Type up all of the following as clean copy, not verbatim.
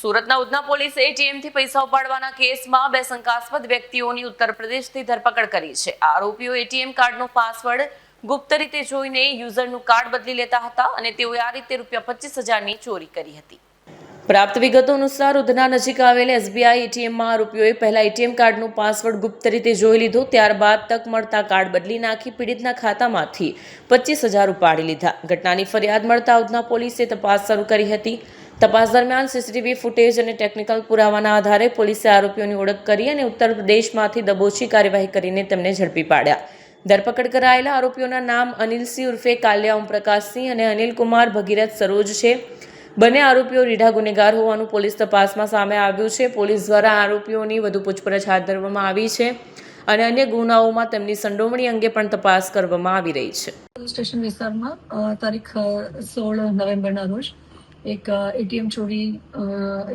સુરતના ઉધના પોલીસે એટીએમથી પૈસા ઉપાડવાના કેસમાં બે શંકાસ્પદ વ્યક્તિઓની ઉત્તર પ્રદેશથી ધરપકડ કરી છે. આરોપીઓ એટીએમ કાર્ડનો પાસવર્ડ ગુપ્ત રીતે જોઈને યુઝરનું કાર્ડ બદલી લેતા હતા અને તેઓએ આ રીતે ₹25,000ની ચોરી કરી હતી. પ્રાપ્ત વિગતો અનુસાર ઉધના નજીક આવેલ એસબીઆઈ એટીએમમાં આરોપીઓએ પહેલા એટીએમ કાર્ડનો પાસવર્ડ ગુપ્ત રીતે જોઈ લીધો. ત્યારબાદ તક મળતા કાર્ડ બદલી નાખી પીડિતના ખાતામાંથી ₹25,000 ઉપાડી લીધા. ઘટનાની ફરિયાદ મળતા ઉધના પોલીસે તપાસ શરૂ કરી હતી. તપાસ દરમિયાન સીસીટીવી ફૂટેજ અને ટેકનિકલ પુરાવાના આધારે પોલીસે આરોપીઓની ઓળખ કરી અને ઉત્તર પ્રદેશમાંથી દબોચી કાર્યવાહી કરીને તેમને ઝડપી પાડ્યા. ધરપકડ કરાયેલા આરોપીઓના નામ અનિલસિંહ ઉર્ફે કાલિયા ઓમપ્રકાશસિંહ અને અનિલકુમાર ભગીરથ સરોજ છે. બંને આરોપીઓ રીઢા ગુનેગાર હોવાનું પોલીસ તપાસમાં સામે આવ્યું છે. પોલીસ દ્વારા આરોપીઓની વધુ પૂછપરછ હાથ ધરવામાં આવી છે અને અન્ય ગુનાઓમાં તેમની સંડોવણી અંગે પણ તપાસ કરવામાં આવી રહી છે. પોલીસ સ્ટેશન વિસ્તારમાં તારીખ 16 નવેમ્બરના રોજ એક એટીએમ ચોરી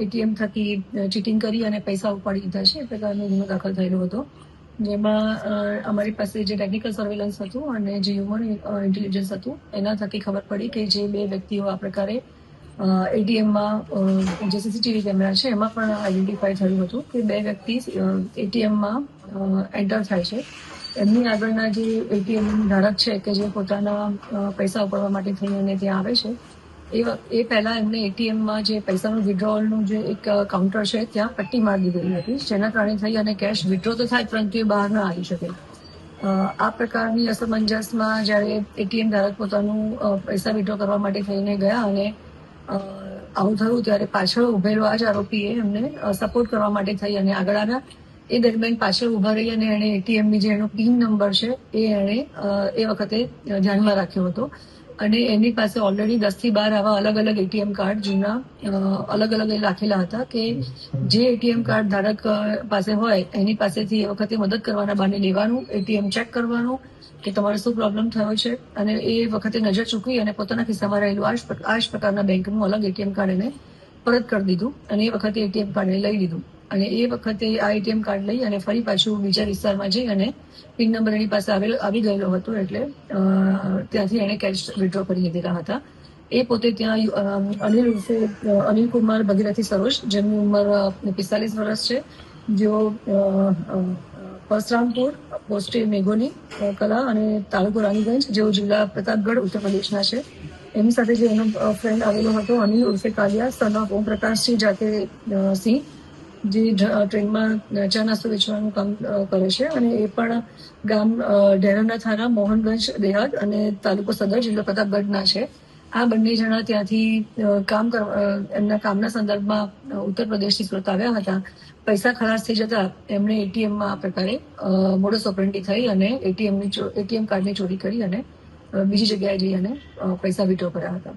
એટીએમ થકી ચીટિંગ કરી અને પૈસા ઉપાડી લીધા છે એ પ્રકારનો ગુનો દાખલ થયેલો હતો. જેમાં અમારી પાસે જે ટેકનિકલ સર્વેલન્સ હતું અને જે હ્યુમન ઇન્ટેલિજન્સ હતું એના થકી ખબર પડી કે જે બે વ્યક્તિઓ આ પ્રકારે એટીએમમાં જે સીસીટીવી કેમેરા છે એમાં પણ આઈડેન્ટિફાઈ થયું હતું કે બે વ્યક્તિ એટીએમમાં એન્ટર થાય છે. એમની આગળના જે એટીએમ ધારક છે કે જે પોતાના પૈસા ઉપાડવા માટે થઈને ત્યાં આવે છે એ પહેલા એમને એટીએમમાં જે પૈસાનું વિડ્રોવલનું જે એક કાઉન્ટર છે ત્યાં પટ્ટી મારી દીધેલી હતી, જેના કારણે થઈ અને કેશ વિડ્રો તો થાય પરંતુ એ બહાર ન આવી શકે. આ પ્રકારની અસમંજસમાં જ્યારે એટીએમ ધારક પોતાનું પૈસા વિડ્રો કરવા માટે થઈને ગયા અને આવું થયું ત્યારે પાછળ ઉભેલો આ જ આરોપીએ એમને સપોર્ટ કરવા માટે થઈ અને આગળ આવ્યા. એ દરમિયાન પાછળ ઉભા રહી અને એણે એટીએમની જે એનો પિન નંબર છે એ એણે એ વખતે ધ્યાનમાં રાખ્યો હતો અને એની પાસે ઓલરેડી 10 થી 12 આવા અલગ અલગ એટીએમ કાર્ડ જૂના અલગ અલગ રાખેલા હતા કે જે એટીએમ કાર્ડ ધારક પાસે હોય એની પાસેથી એ વખતે મદદ કરવાના બહાને લેવાનું, એટીએમ ચેક કરવાનું કે તમારે શું પ્રોબ્લેમ થયો છે અને એ વખતે નજર ચૂકવી અને પોતાના ખિસ્સામાં રહેલું આ જ પ્રકારના બેંકનું અલગ એટીએમ કાર્ડ એને પરત કરી દીધું અને એ વખતે એટીએમ કાર્ડ લઈ લીધું અને એ વખતે આ એટીએમ કાર્ડ લઈ અને ફરી પાછું બીજા વિસ્તારમાં જઈ અને પિન નંબર એની પાસે આવી ગયેલો હતો એટલે ત્યાંથી એણે કેશ વિડ્રો કરી લીધેલા હતા. એ પોતે ત્યાં અનિલકુમાર ભગીરથી સરોજ, જેમની ઉંમર 45 વર્ષ છે, જેઓ પરસરામપુર, પોસ્ટે મેઘોની કલા અને તાલુકો રાનીગંજ, જેઓ જિલ્લા પ્રતાપગઢ ઉત્તર પ્રદેશના છે. એમની સાથે જે એનો ફ્રેન્ડ આવેલો હતો અનિલ ઉર્ફે કાલિયા સન ઓફ ઓમપ્રકાશસિંહ જાતે સિંહ, જે ટ્રેનમાં ચા નાસ્તો વેચવાનું કામ કરે છે અને એ પણ ગામ ઢેરાના થાના, મોહનગંજ દેહાત અને તાલુકો સદર, જિલ્લો પ્રતાપગઢના છે. આ બંને જણા ત્યાંથી એમના કામના સંદર્ભમાં ઉત્તર પ્રદેશથી સુરત આવ્યા હતા. પૈસા ખલાસ થઈ જતા એમણે એટીએમમાં આ પ્રકારે મોડસ ઓપરેન્ડી થઈ અને એટીએમ કાર્ડની ચોરી કરી અને બીજી જગ્યાએ જઈ અને પૈસા વિડ્રો કર્યા હતા.